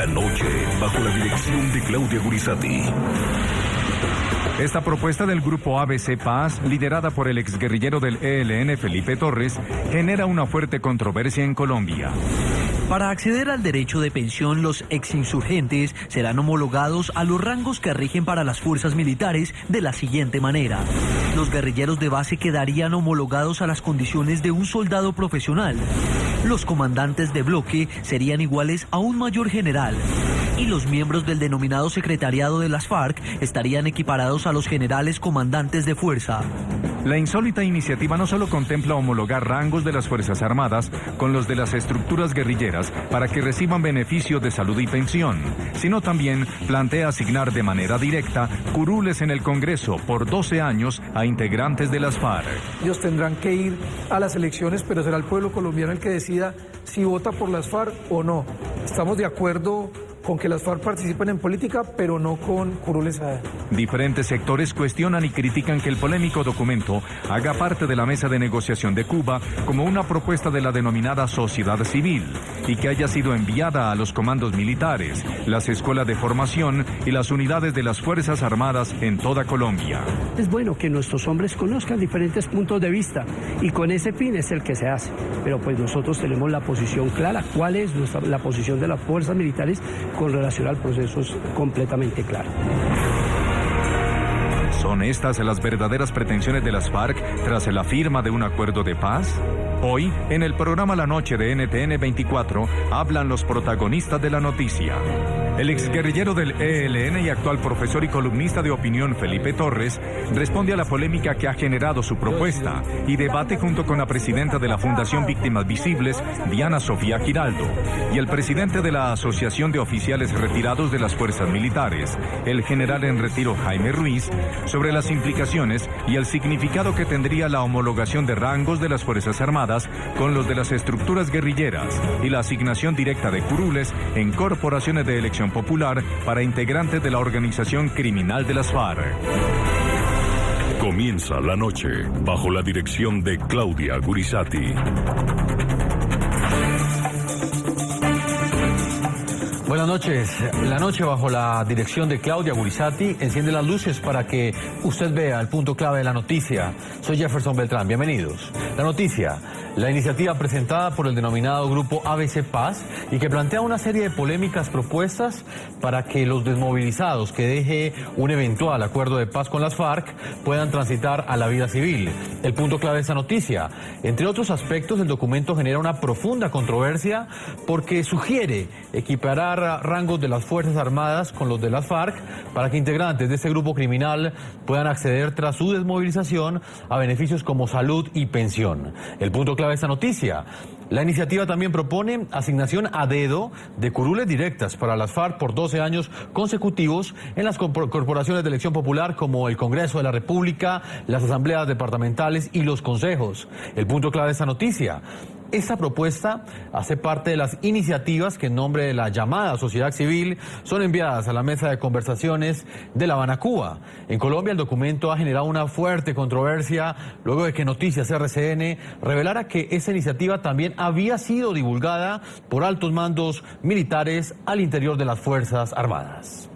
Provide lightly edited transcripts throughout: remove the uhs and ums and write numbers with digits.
La noche, bajo la dirección de Claudia Gurizati. Esta propuesta del grupo ABC Paz, liderada por el exguerrillero del ELN Felipe Torres, genera una fuerte controversia en Colombia. Para acceder al derecho de pensión, los exinsurgentes serán homologados a los rangos que rigen para las fuerzas militares de la siguiente manera. Los guerrilleros de base quedarían homologados a las condiciones de un soldado profesional. Los comandantes de bloque serían iguales a un mayor general. Y los miembros del denominado secretariado de las FARC estarían equiparados a los generales comandantes de fuerza. La insólita iniciativa no solo contempla homologar rangos de las Fuerzas Armadas con los de las estructuras guerrilleras para que reciban beneficios de salud y pensión, sino también plantea asignar de manera directa curules en el Congreso por 12 años a integrantes de las FARC. Ellos tendrán que ir a las elecciones, pero será el pueblo colombiano el que decida si vota por las FARC o no. Estamos de acuerdo con que las FARC participen en política, pero no con curules a... Diferentes sectores cuestionan y critican que el polémico documento haga parte de la mesa de negociación de Cuba como una propuesta de la denominada sociedad civil y que haya sido enviada a los comandos militares, las escuelas de formación y las unidades de las Fuerzas Armadas en toda Colombia. Es bueno que nuestros hombres conozcan diferentes puntos de vista y con ese fin es el que se hace. Pero pues nosotros tenemos la posición clara. ¿Cuál es la posición de las fuerzas militares con relación al proceso? Es completamente claro. ¿Son estas las verdaderas pretensiones de las FARC tras la firma de un acuerdo de paz? Hoy, en el programa La Noche de NTN 24, hablan los protagonistas de la noticia. El exguerrillero del ELN y actual profesor y columnista de opinión Felipe Torres responde a la polémica que ha generado su propuesta y debate junto con la presidenta de la Fundación Víctimas Visibles, Diana Sofía Giraldo, y el presidente de la Asociación de Oficiales Retirados de las Fuerzas Militares, el general en retiro Jaime Ruiz, sobre las implicaciones y el significado que tendría la homologación de rangos de las Fuerzas Armadas con los de las estructuras guerrilleras y la asignación directa de curules en corporaciones de elección popular para integrantes de la organización criminal de las FARC. Comienza la noche bajo la dirección de Claudia Gurizati. Buenas noches. La noche bajo la dirección de Claudia Gurizati enciende las luces para que usted vea el punto clave de la noticia. Soy Jefferson Beltrán, bienvenidos. La noticia, la iniciativa presentada por el denominado grupo ABC Paz y que plantea una serie de polémicas propuestas para que los desmovilizados que deje un eventual acuerdo de paz con las FARC puedan transitar a la vida civil. El punto clave de esta noticia, entre otros aspectos, el documento genera una profunda controversia porque sugiere equiparar rangos de las Fuerzas Armadas con los de las FARC para que integrantes de este grupo criminal puedan acceder tras su desmovilización a beneficios como salud y pensión. El punto clave de esta noticia, la iniciativa también propone asignación a dedo de curules directas para las FARC por 12 años consecutivos en las corporaciones de elección popular como el Congreso de la República, las asambleas departamentales y los consejos. El punto clave de esta noticia, esta propuesta hace parte de las iniciativas que en nombre de la llamada sociedad civil son enviadas a la mesa de conversaciones de La Habana, Cuba. En Colombia el documento ha generado una fuerte controversia luego de que Noticias RCN revelara que esa iniciativa también había sido divulgada por altos mandos militares al interior de las Fuerzas Armadas.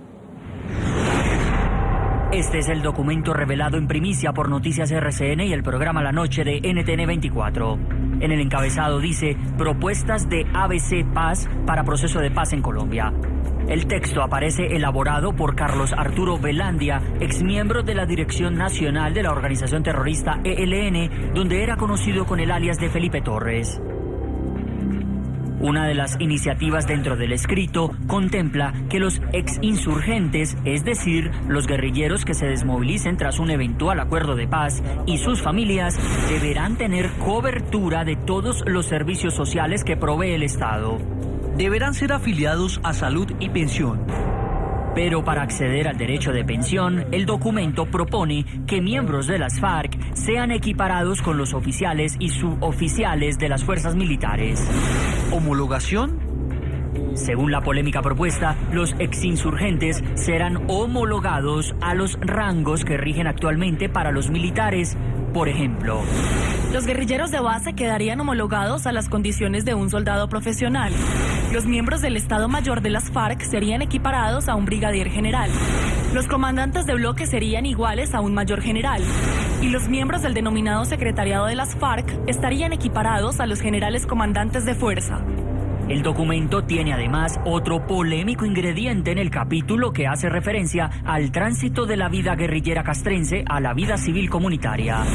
Este es el documento revelado en primicia por Noticias RCN y el programa La Noche de NTN 24. En el encabezado dice, propuestas de ABC Paz para proceso de paz en Colombia. El texto aparece elaborado por Carlos Arturo Velandia, exmiembro de la Dirección Nacional de la organización terrorista ELN, donde era conocido con el alias de Felipe Torres. Una de las iniciativas dentro del escrito contempla que los exinsurgentes, es decir, los guerrilleros que se desmovilicen tras un eventual acuerdo de paz y sus familias, deberán tener cobertura de todos los servicios sociales que provee el Estado. Deberán ser afiliados a salud y pensión. Pero para acceder al derecho de pensión, el documento propone que miembros de las FARC sean equiparados con los oficiales y suboficiales de las fuerzas militares. ¿Homologación? Según la polémica propuesta, los exinsurgentes serán homologados a los rangos que rigen actualmente para los militares. Por ejemplo, los guerrilleros de base quedarían homologados a las condiciones de un soldado profesional. Los miembros del Estado Mayor de las FARC serían equiparados a un brigadier general. Los comandantes de bloque serían iguales a un mayor general. Y los miembros del denominado secretariado de las FARC estarían equiparados a los generales comandantes de fuerza. El documento tiene además otro polémico ingrediente en el capítulo que hace referencia al tránsito de la vida guerrillera castrense a la vida civil comunitaria.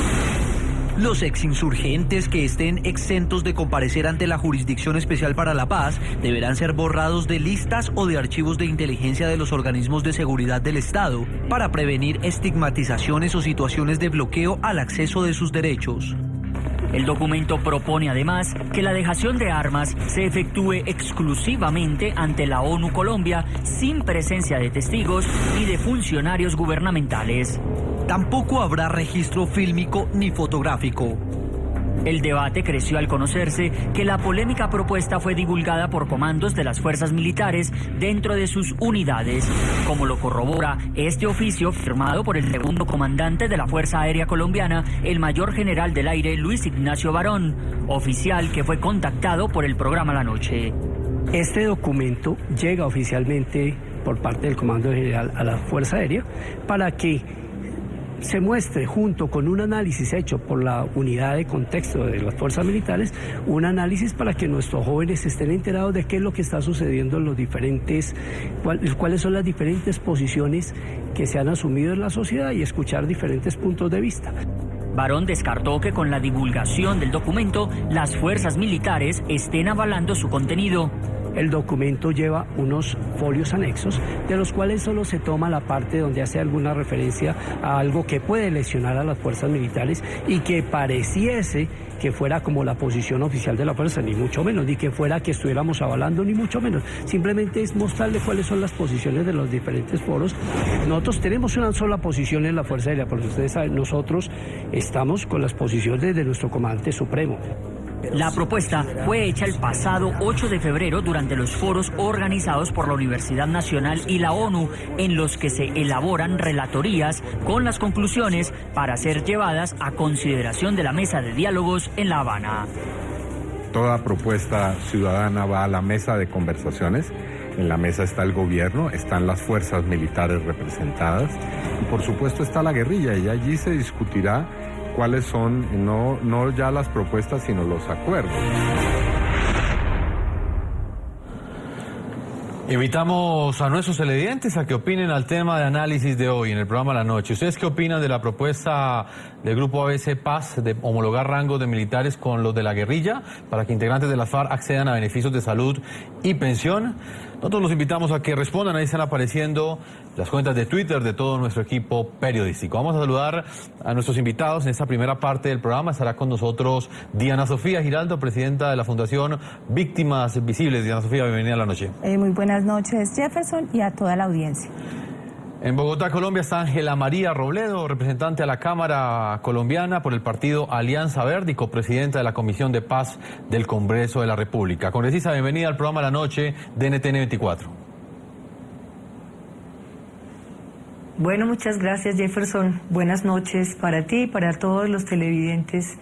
Los exinsurgentes que estén exentos de comparecer ante la Jurisdicción Especial para la Paz deberán ser borrados de listas o de archivos de inteligencia de los organismos de seguridad del Estado para prevenir estigmatizaciones o situaciones de bloqueo al acceso de sus derechos. El documento propone además que la dejación de armas se efectúe exclusivamente ante la ONU Colombia sin presencia de testigos y de funcionarios gubernamentales. Tampoco habrá registro fílmico ni fotográfico. El debate creció al conocerse que la polémica propuesta fue divulgada por comandos de las fuerzas militares dentro de sus unidades, como lo corrobora este oficio firmado por el segundo comandante de la Fuerza Aérea Colombiana, el mayor general del aire Luis Ignacio Barón, oficial que fue contactado por el programa La Noche. Este documento llega oficialmente por parte del Comando General a la Fuerza Aérea para que se muestre, junto con un análisis hecho por la unidad de contexto de las fuerzas militares, un análisis para que nuestros jóvenes estén enterados de qué es lo que está sucediendo en los diferentes, cuáles son las diferentes posiciones que se han asumido en la sociedad y escuchar diferentes puntos de vista. Barón descartó que con la divulgación del documento las fuerzas militares estén avalando su contenido. El documento lleva unos folios anexos, de los cuales solo se toma la parte donde hace alguna referencia a algo que puede lesionar a las fuerzas militares y que pareciese que fuera como la posición oficial de la fuerza, ni mucho menos, ni que fuera que estuviéramos avalando, ni mucho menos. Simplemente es mostrarle cuáles son las posiciones de los diferentes foros. Nosotros tenemos una sola posición en la Fuerza Aérea, porque ustedes saben, nosotros estamos con las posiciones de nuestro comandante supremo. La propuesta fue hecha el pasado 8 de febrero durante los foros organizados por la Universidad Nacional y la ONU, en los que se elaboran relatorías con las conclusiones para ser llevadas a consideración de la mesa de diálogos en La Habana. Toda propuesta ciudadana va a la mesa de conversaciones. En la mesa está el gobierno, están las fuerzas militares representadas y por supuesto está la guerrilla, y allí se discutirá cuáles son, no ya las propuestas, sino los acuerdos. Invitamos a nuestros televidentes a que opinen al tema de análisis de hoy en el programa La Noche. ¿Ustedes qué opinan de la propuesta del Grupo ABC Paz de homologar rangos de militares con los de la guerrilla para que integrantes de las FARC accedan a beneficios de salud y pensión? Nosotros los invitamos a que respondan. Ahí están apareciendo las cuentas de Twitter de todo nuestro equipo periodístico. Vamos a saludar a nuestros invitados. En esta primera parte del programa estará con nosotros Diana Sofía Giraldo, presidenta de la Fundación Víctimas Visibles. Diana Sofía, bienvenida a La Noche. Muy buenas noches, Jefferson, y a toda la audiencia. En Bogotá, Colombia, está Ángela María Robledo, representante a la Cámara Colombiana por el partido Alianza Verde y copresidenta de la Comisión de Paz del Congreso de la República. Congresista, bienvenida al programa La Noche de NTN 24. Bueno, muchas gracias, Jefferson. Buenas noches para ti y para todos los televidentes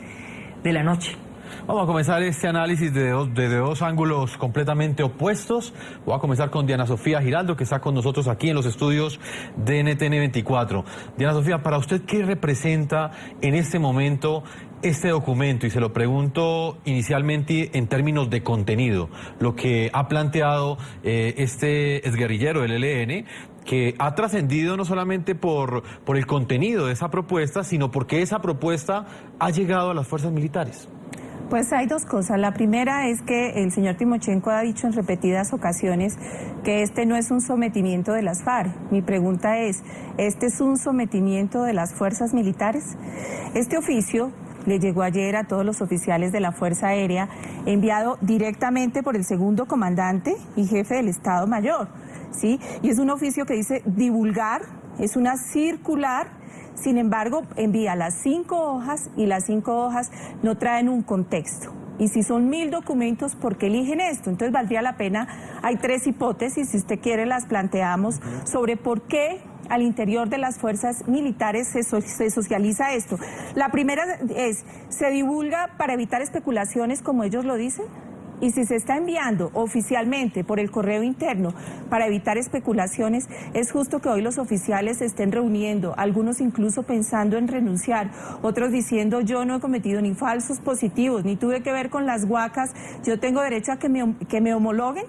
de La Noche. Vamos a comenzar este análisis desde dos ángulos completamente opuestos. Voy a comenzar con Diana Sofía Giraldo, que está con nosotros aquí en los estudios de NTN 24. Diana Sofía, para usted, ¿qué representa en este momento este documento? Y se lo pregunto inicialmente en términos de contenido. Lo que ha planteado este exguerrillero del ELN, que ha trascendido no solamente por el contenido de esa propuesta, sino porque esa propuesta ha llegado a las fuerzas militares. Pues hay dos cosas. La primera es que el señor Timochenko ha dicho en repetidas ocasiones que este no es un sometimiento de las FARC. Mi pregunta es, ¿este es un sometimiento de las fuerzas militares? Este oficio le llegó ayer a todos los oficiales de la Fuerza Aérea, enviado directamente por el segundo comandante y jefe del Estado Mayor, ¿sí? Y es un oficio que dice divulgar, es una circular. Sin embargo, envía las 5 hojas y las 5 hojas no traen un contexto. Y si son 1000 documentos, ¿por qué eligen esto? Entonces valdría la pena, hay 3 hipótesis, si usted quiere las planteamos, sobre por qué al interior de las fuerzas militares se socializa esto. La primera es, ¿se divulga para evitar especulaciones como ellos lo dicen? Y si se está enviando oficialmente por el correo interno para evitar especulaciones, es justo que hoy los oficiales se estén reuniendo, algunos incluso pensando en renunciar, otros diciendo yo no he cometido ni falsos positivos, ni tuve que ver con las huacas, yo tengo derecho a que me homologuen.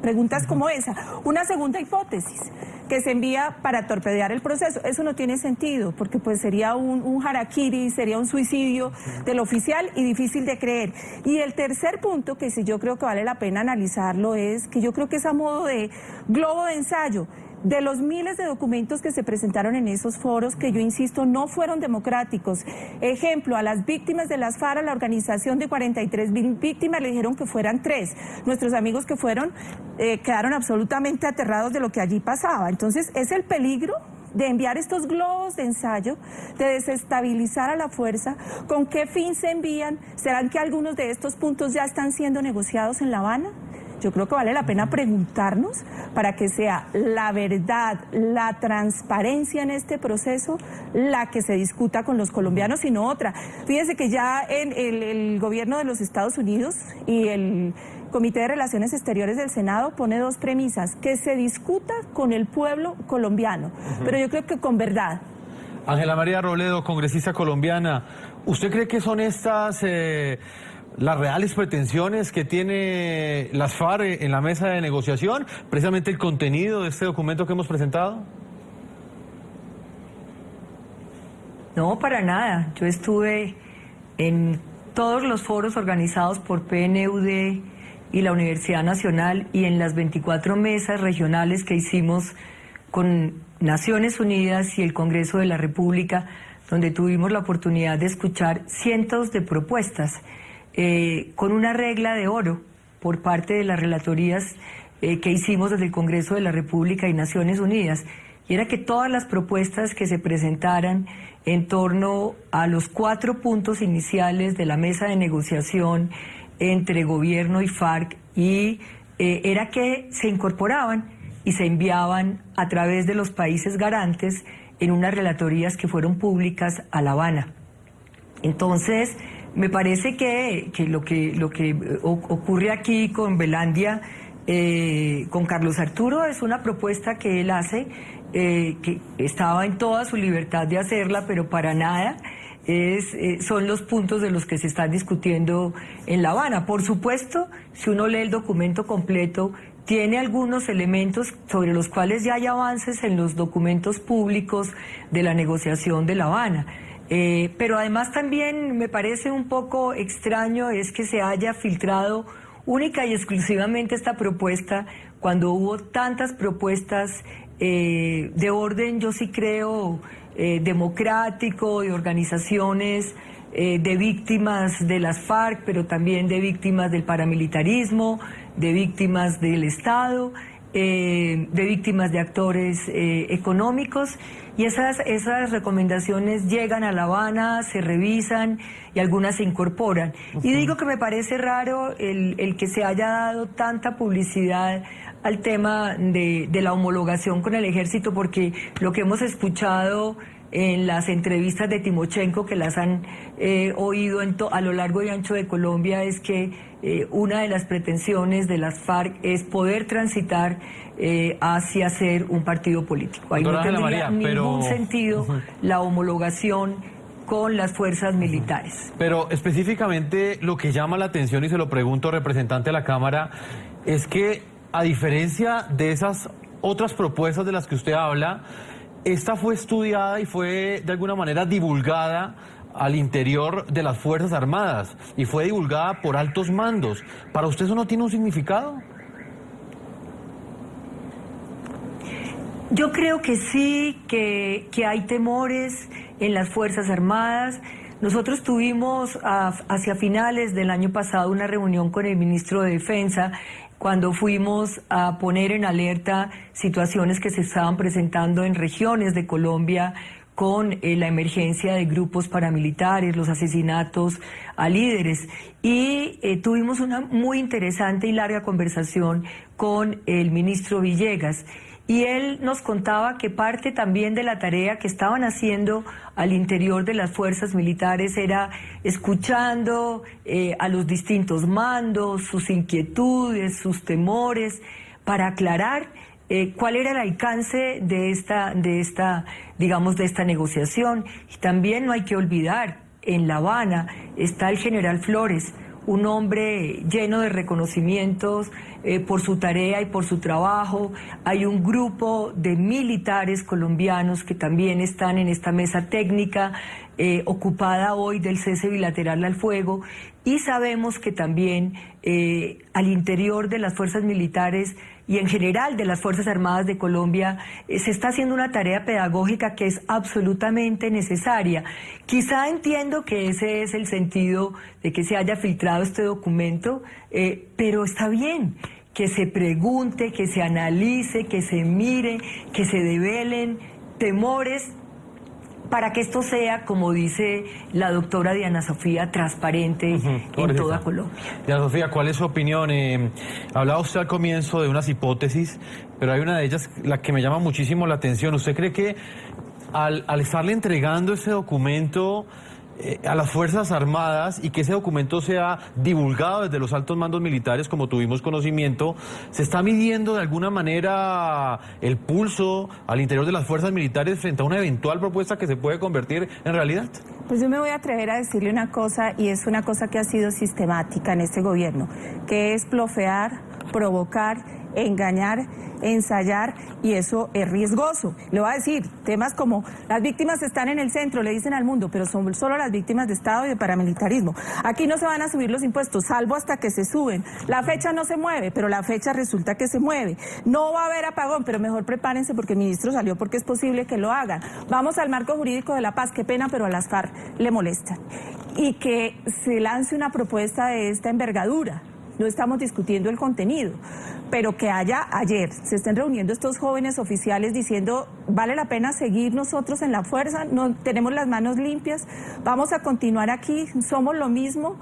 Preguntas como esa. Una segunda hipótesis, que se envía para torpedear el proceso. Eso no tiene sentido, porque pues sería un harakiri, sería un suicidio del oficial y difícil de creer. Y el tercer punto, que sí yo creo que vale la pena analizarlo, es que yo creo que es a modo de globo de ensayo de los miles de documentos que se presentaron en esos foros, que yo insisto, no fueron democráticos. Ejemplo, a las víctimas de las FARC, a la organización de 43 víctimas, le dijeron que fueran 3. Nuestros amigos que fueron quedaron absolutamente aterrados de lo que allí pasaba. Entonces, es el peligro de enviar estos globos de ensayo, de desestabilizar a la fuerza. ¿Con qué fin se envían? ¿Serán que algunos de estos puntos ya están siendo negociados en La Habana? Yo creo que vale la pena preguntarnos para que sea la verdad, la transparencia en este proceso la que se discuta con los colombianos y no otra. Fíjese que ya en el gobierno de los Estados Unidos y el Comité de Relaciones Exteriores del Senado pone 2 premisas: que se discuta con el pueblo colombiano, pero yo creo que con verdad. Ángela María Robledo, congresista colombiana, ¿usted cree que son estas las reales pretensiones que tiene las FARC en la mesa de negociación, precisamente el contenido de este documento que hemos presentado? No, para nada. Yo estuve en todos los foros organizados por PNUD y la Universidad Nacional y en las 24 mesas regionales que hicimos con Naciones Unidas y el Congreso de la República, donde tuvimos la oportunidad de escuchar cientos de propuestas, con una regla de oro por parte de las relatorías que hicimos desde el Congreso de la República y Naciones Unidas, y era que todas las propuestas que se presentaran en torno a los 4 puntos iniciales de la mesa de negociación entre gobierno y FARC, era que se incorporaban y se enviaban a través de los países garantes en unas relatorías que fueron públicas a La Habana. Entonces, me parece que lo que ocurre aquí con Velandia, con Carlos Arturo, es una propuesta que él hace, que estaba en toda su libertad de hacerla, pero para nada son los puntos de los que se están discutiendo en La Habana. Por supuesto, si uno lee el documento completo, tiene algunos elementos sobre los cuales ya hay avances en los documentos públicos de la negociación de La Habana. Pero además también me parece un poco extraño es que se haya filtrado única y exclusivamente esta propuesta cuando hubo tantas propuestas de orden, yo sí creo, democrático, de organizaciones de víctimas de las FARC, pero también de víctimas del paramilitarismo, de víctimas del Estado, de víctimas de actores económicos, y esas recomendaciones llegan a La Habana, se revisan y algunas se incorporan. Y digo que me parece raro el que se haya dado tanta publicidad al tema de la homologación con el ejército, porque lo que hemos escuchado en las entrevistas de Timochenko, que las han oído a lo largo y ancho de Colombia, es que una de las pretensiones de las FARC es poder transitar hacia ser un partido político. Ahí no tendría ningún sentido la homologación con las fuerzas militares. Pero específicamente lo que llama la atención, y se lo pregunto, representante de la Cámara, es que a diferencia de esas otras propuestas de las que usted habla, esta fue estudiada y fue de alguna manera divulgada al interior de las Fuerzas Armadas y fue divulgada por altos mandos. ¿Para usted eso no tiene un significado? Yo creo que sí, que hay temores en las Fuerzas Armadas. Nosotros tuvimos hacia finales del año pasado una reunión con el ministro de Defensa cuando fuimos a poner en alerta situaciones que se estaban presentando en regiones de Colombia con la emergencia de grupos paramilitares, los asesinatos a líderes. Y tuvimos una muy interesante y larga conversación con el ministro Villegas. y él nos contaba que parte también de la tarea que estaban haciendo al interior de las fuerzas militares era escuchando a los distintos mandos, sus inquietudes, sus temores, para aclarar cuál era el alcance de esta negociación. Y también no hay que olvidar, en La Habana está el general Flores, un hombre lleno de reconocimientos por su tarea y por su trabajo. Hay un grupo de militares colombianos que también están en esta mesa técnica ocupada hoy del cese bilateral al fuego, y sabemos que también al interior de las fuerzas militares y en general de las Fuerzas Armadas de Colombia se está haciendo una tarea pedagógica que es absolutamente necesaria. Quizá entiendo que ese es el sentido de que se haya filtrado este documento, pero está bien que se pregunte, que se analice, que se mire, que se develen temores, para que esto sea, como dice la doctora Diana Sofía, transparente en toda Colombia. Diana Sofía, ¿cuál es su opinión? Hablaba usted al comienzo de unas hipótesis, pero hay una de ellas la que me llama muchísimo la atención. ¿Usted cree que al estarle entregando ese documento a las Fuerzas Armadas y que ese documento sea divulgado desde los altos mandos militares, como tuvimos conocimiento, se está midiendo de alguna manera el pulso al interior de las fuerzas militares frente a una eventual propuesta que se puede convertir en realidad? Pues yo me voy a atrever a decirle una cosa, y es una cosa que ha sido sistemática en este gobierno, que es blofear, provocar, engañar, ensayar, y eso es riesgoso. Le voy a decir, temas como las víctimas están en el centro, le dicen al mundo, pero son solo las víctimas de Estado y de paramilitarismo. Aquí no se van a subir los impuestos, salvo hasta que se suben. La fecha no se mueve, pero la fecha resulta que se mueve. No va a haber apagón, pero mejor prepárense porque el ministro salió porque es posible que lo hagan. Vamos al marco jurídico de la paz, qué pena, pero a las FARC le molestan. Y que se lance una propuesta de esta envergadura. No estamos discutiendo el contenido, pero que ayer se estén reuniendo estos jóvenes oficiales diciendo vale la pena seguir nosotros en la fuerza, no tenemos las manos limpias, vamos a continuar aquí, somos lo mismo.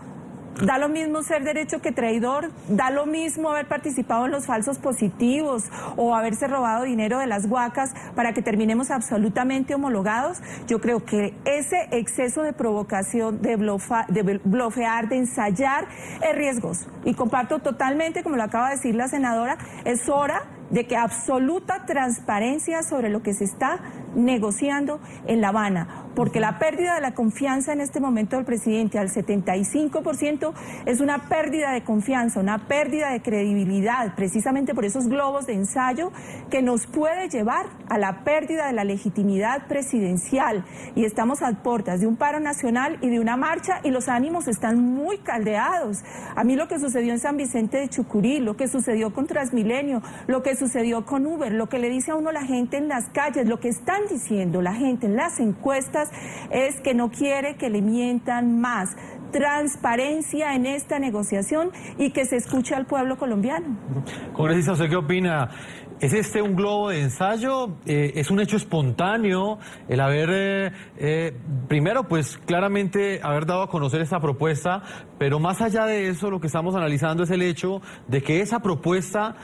Da lo mismo ser derecho que traidor, da lo mismo haber participado en los falsos positivos o haberse robado dinero de las huacas para que terminemos absolutamente homologados. Yo creo que ese exceso de provocación, de blofear, de ensayar, es riesgoso. Y comparto totalmente, como lo acaba de decir la senadora, es hora de que absoluta transparencia sobre lo que se está negociando en La Habana, porque la pérdida de la confianza en este momento del presidente al 75% es una pérdida de confianza, una pérdida de credibilidad, precisamente por esos globos de ensayo que nos puede llevar a la pérdida de la legitimidad presidencial. Y estamos a puertas de un paro nacional y de una marcha, y los ánimos están muy caldeados. A mí lo que sucedió en San Vicente de Chucurí, lo que sucedió con Transmilenio, lo que sucedió con Uber, lo que le dice a uno la gente en las calles, lo que están diciendo la gente en las encuestas es que no quiere que le mientan más. Transparencia en esta negociación y que se escuche al pueblo colombiano. Congresista, ¿usted qué opina? ¿Es este un globo de ensayo? ¿Es un hecho espontáneo el haber, primero, pues claramente haber dado a conocer esta propuesta, pero más allá de eso, lo que estamos analizando es el hecho de que esa propuesta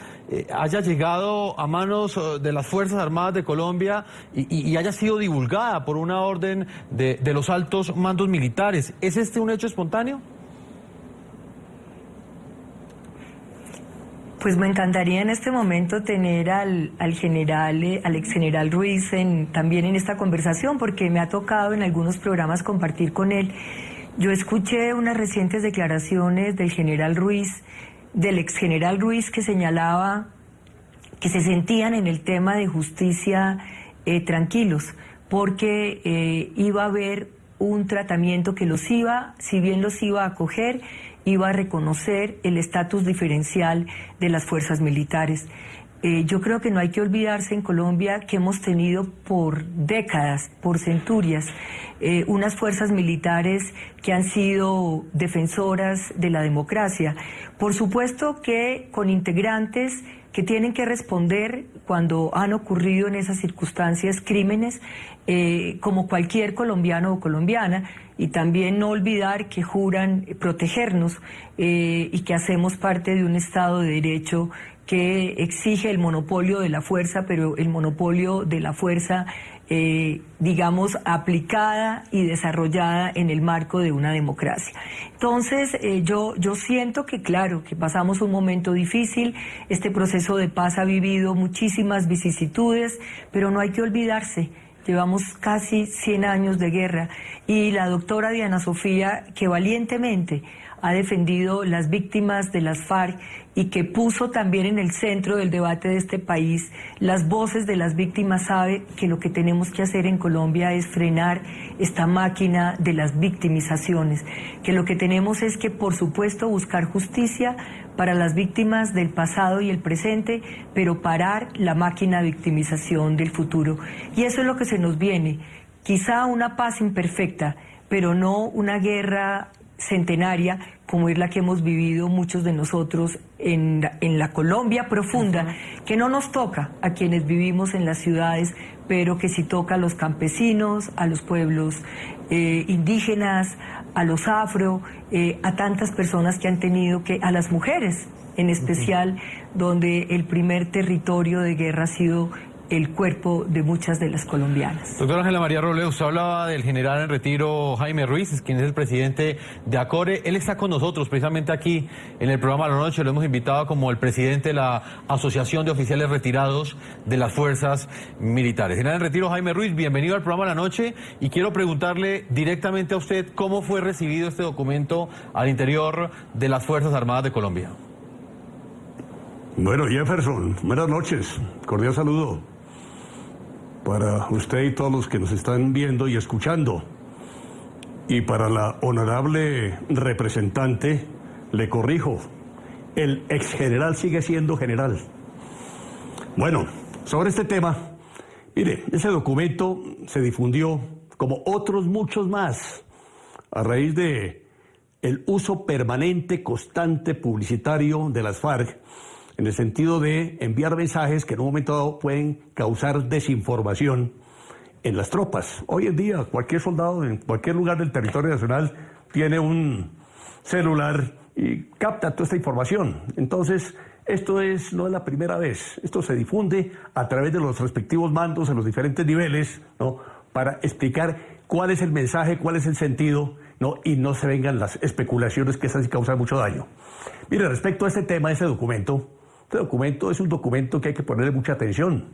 haya llegado a manos de las Fuerzas Armadas de Colombia y haya sido divulgada por una orden de los altos mandos militares? ¿Es este un hecho espontáneo? Pues me encantaría en este momento tener al ex general Ruiz también en esta conversación, porque me ha tocado en algunos programas compartir con él. Yo escuché unas recientes declaraciones del general Ruiz, del ex general Ruiz, que señalaba que se sentían en el tema de justicia tranquilos, porque iba a haber un tratamiento que los iba, si bien los iba a acoger, iba a reconocer el estatus diferencial de las fuerzas militares. Yo creo que no hay que olvidarse en Colombia que hemos tenido por décadas, por centurias, unas fuerzas militares que han sido defensoras de la democracia. Por supuesto que con integrantes que tienen que responder cuando han ocurrido en esas circunstancias crímenes, como cualquier colombiano o colombiana, y también no olvidar que juran protegernos y que hacemos parte de un Estado de Derecho que exige el monopolio de la fuerza, pero el monopolio de la fuerza, digamos, aplicada y desarrollada en el marco de una democracia. Entonces, yo siento que, claro, que pasamos un momento difícil, este proceso de paz ha vivido muchísimas vicisitudes, pero no hay que olvidarse. Llevamos casi 100 años de guerra y la doctora Diana Sofía, que valientemente ha defendido las víctimas de las FARC y que puso también en el centro del debate de este país las voces de las víctimas, sabe que lo que tenemos que hacer en Colombia es frenar esta máquina de las victimizaciones, que lo que tenemos es que, por supuesto, buscar justicia para las víctimas del pasado y el presente, pero parar la máquina de victimización del futuro. Y eso es lo que se nos viene, quizá una paz imperfecta, pero no una guerra centenaria como es la que hemos vivido muchos de nosotros en la Colombia profunda, que no nos toca a quienes vivimos en las ciudades, pero que sí toca a los campesinos, a los pueblos indígenas, a los afro, a tantas personas que han tenido que, a las mujeres en especial, donde el primer territorio de guerra ha sido el cuerpo de muchas de las colombianas. Doctora Ángela María Robledo, usted hablaba del general en retiro Jaime Ruiz, quien es el presidente de ACORE. Él está con nosotros precisamente aquí en el programa La Noche. Lo hemos invitado como el presidente de la Asociación de Oficiales Retirados de las Fuerzas Militares. General en retiro Jaime Ruiz, bienvenido al programa La Noche y quiero preguntarle directamente a usted cómo fue recibido este documento al interior de las Fuerzas Armadas de Colombia. Bueno, Jefferson, buenas noches. Cordial saludo para usted y todos los que nos están viendo y escuchando. Y para la honorable representante, le corrijo, el exgeneral sigue siendo general. Bueno, sobre este tema, mire, ese documento se difundió, como otros muchos más, a raíz de el uso permanente, constante, publicitario de las FARC, en el sentido de enviar mensajes que en un momento dado pueden causar desinformación en las tropas. Hoy en día, cualquier soldado en cualquier lugar del territorio nacional tiene un celular y capta toda esta información. Entonces, esto no es la primera vez. Esto se difunde a través de los respectivos mandos en los diferentes niveles, ¿no?, para explicar cuál es el mensaje, cuál es el sentido, ¿no?, y no se vengan las especulaciones que esas sí causan mucho daño. Mire, respecto a este tema, este documento es un documento que hay que ponerle mucha atención.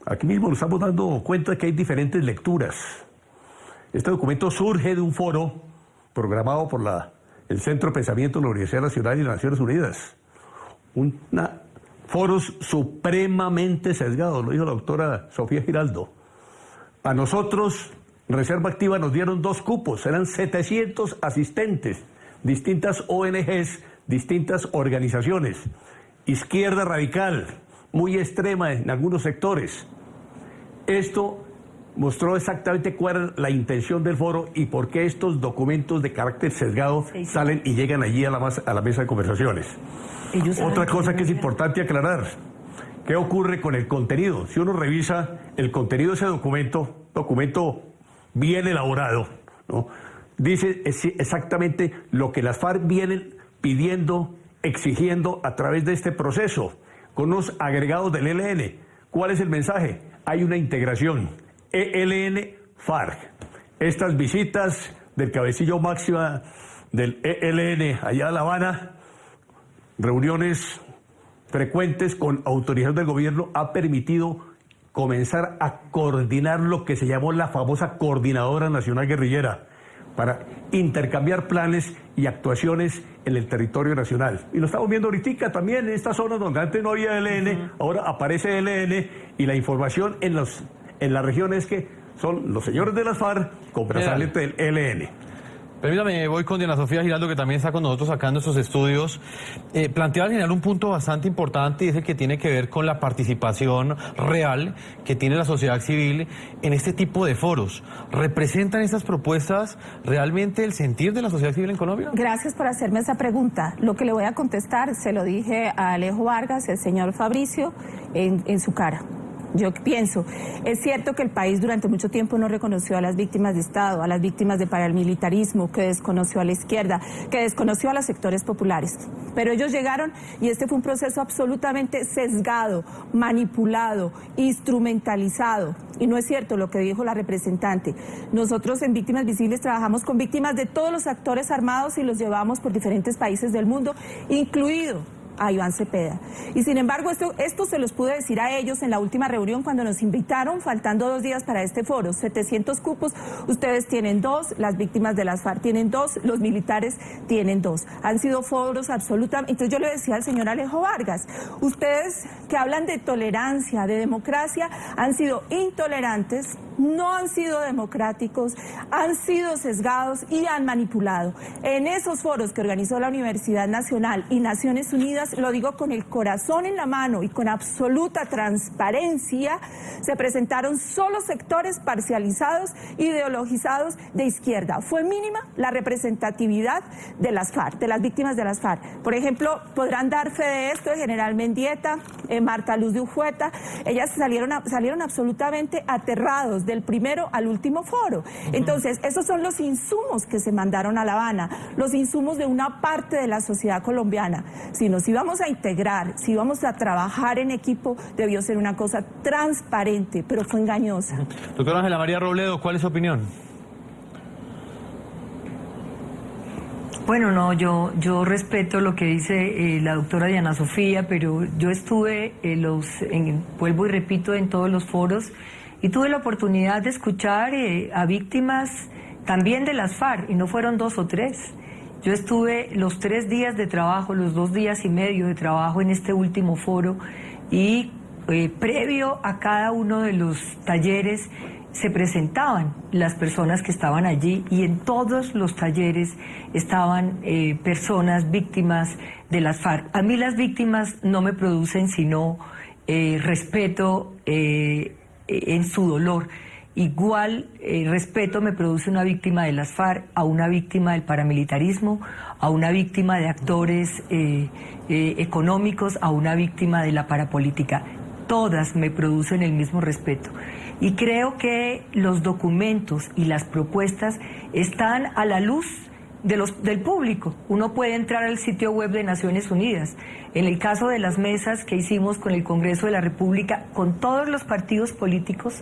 Aquí mismo nos estamos dando cuenta de que hay diferentes lecturas. Este documento surge de un foro programado por el Centro de Pensamiento de la Universidad Nacional y las Naciones Unidas. Foros supremamente sesgados, lo dijo la doctora Sofía Giraldo. A nosotros, Reserva Activa, nos dieron 2 cupos, eran 700 asistentes, distintas ONGs, distintas organizaciones. Izquierda radical, muy extrema en algunos sectores. Esto mostró exactamente cuál es la intención del foro y por qué estos documentos de carácter sesgado salen y llegan allí a la mesa de conversaciones. Otra cosa que es importante aclarar, ¿qué ocurre con el contenido? Si uno revisa el contenido de ese documento bien elaborado, ¿no?, dice exactamente lo que las FARC vienen pidiendo, exigiendo a través de este proceso, con unos agregados del ELN. ¿Cuál es el mensaje? Hay una integración ELN-FARC. Estas visitas del cabecillo máxima del ELN allá a La Habana, reuniones frecuentes con autorización del gobierno, ha permitido comenzar a coordinar lo que se llamó la famosa Coordinadora Nacional Guerrillera, para intercambiar planes y actuaciones en el territorio nacional. Y lo estamos viendo ahorita también en estas zonas donde antes no había ELN, ahora aparece ELN, y la información en las regiones que son los señores de las FARC con brazalete del ELN. Permítame, voy con Diana Sofía Giraldo, que también está con nosotros acá en nuestros estudios. Plantea al general un punto bastante importante y es el que tiene que ver con la participación real que tiene la sociedad civil en este tipo de foros. ¿Representan estas propuestas realmente el sentir de la sociedad civil en Colombia? Gracias por hacerme esa pregunta. Lo que le voy a contestar se lo dije a Alejo Vargas, el señor Fabricio, en su cara. Yo pienso, es cierto que el país durante mucho tiempo no reconoció a las víctimas de Estado, a las víctimas de paramilitarismo, que desconoció a la izquierda, que desconoció a los sectores populares. Pero ellos llegaron y este fue un proceso absolutamente sesgado, manipulado, instrumentalizado. Y no es cierto lo que dijo la representante. Nosotros en Víctimas Visibles trabajamos con víctimas de todos los actores armados y los llevamos por diferentes países del mundo, incluido a Iván Cepeda. Y sin embargo, esto se los pude decir a ellos en la última reunión cuando nos invitaron, faltando 2 días para este foro. 700 cupos, ustedes tienen 2, las víctimas de las FARC tienen 2, los militares tienen 2. Han sido foros absolutamente... Entonces yo le decía al señor Alejo Vargas, ustedes que hablan de tolerancia, de democracia, han sido intolerantes, no han sido democráticos, han sido sesgados y han manipulado. En esos foros que organizó la Universidad Nacional y Naciones Unidas, lo digo con el corazón en la mano y con absoluta transparencia, se presentaron solo sectores parcializados, ideologizados de izquierda. Fue mínima la representatividad de las FARC, de las víctimas de las FARC. Por ejemplo, podrán dar fe de esto el general Mendieta, Marta Luz de Ujueta. Ellas salieron absolutamente aterrados del primero al último foro. Entonces, esos son los insumos que se mandaron a La Habana, los insumos de una parte de la sociedad colombiana. Si nos íbamos a integrar, si íbamos a trabajar en equipo, debió ser una cosa transparente, pero fue engañosa. Doctora Ángela María Robledo, ¿cuál es su opinión? Bueno, no, yo respeto lo que dice la doctora Diana Sofía, pero yo estuve, vuelvo y repito, en todos los foros y tuve la oportunidad de escuchar a víctimas también de las FARC, y no fueron 2 o 3. Yo estuve los 3 días de trabajo, los 2 días y medio de trabajo en este último foro, y previo a cada uno de los talleres se presentaban las personas que estaban allí, y en todos los talleres estaban personas víctimas de las FARC. A mí las víctimas no me producen sino respeto en su dolor. Igual respeto me produce una víctima de las FARC a una víctima del paramilitarismo, a una víctima de actores económicos, a una víctima de la parapolítica. Todas me producen el mismo respeto. Y creo que los documentos y las propuestas están a la luz del público. Uno puede entrar al sitio web de Naciones Unidas. En el caso de las mesas que hicimos con el Congreso de la República, con todos los partidos políticos,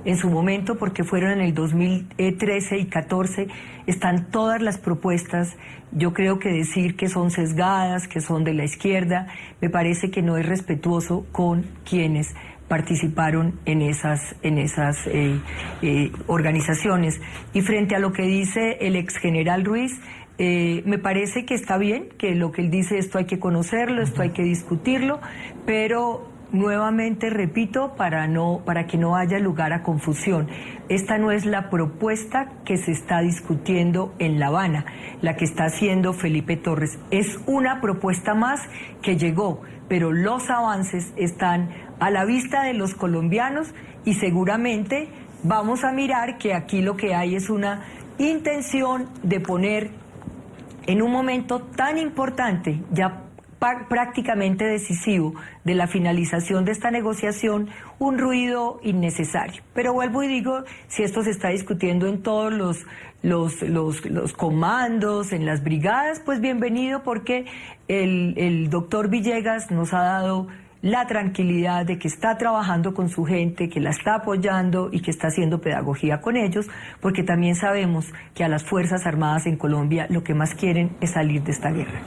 en su momento, porque fueron en el 2013 y 14, están todas las propuestas. Yo creo que decir que son sesgadas, que son de la izquierda, me parece que no es respetuoso con quienes participaron en esas organizaciones. Y frente a lo que dice el ex general Ruiz, me parece que está bien, que lo que él dice, esto hay que conocerlo, esto hay que discutirlo, pero nuevamente repito, para que no haya lugar a confusión, esta no es la propuesta que se está discutiendo en La Habana, la que está haciendo Felipe Torres. Es una propuesta más que llegó, pero los avances están a la vista de los colombianos, y seguramente vamos a mirar que aquí lo que hay es una intención de poner en un momento tan importante, ya prácticamente decisivo, de la finalización de esta negociación, un ruido innecesario. Pero vuelvo y digo, si esto se está discutiendo en todos los comandos, en las brigadas, pues bienvenido, porque el doctor Villegas nos ha dado la tranquilidad de que está trabajando con su gente, que la está apoyando y que está haciendo pedagogía con ellos, porque también sabemos que a las Fuerzas Armadas en Colombia lo que más quieren es salir de esta guerra.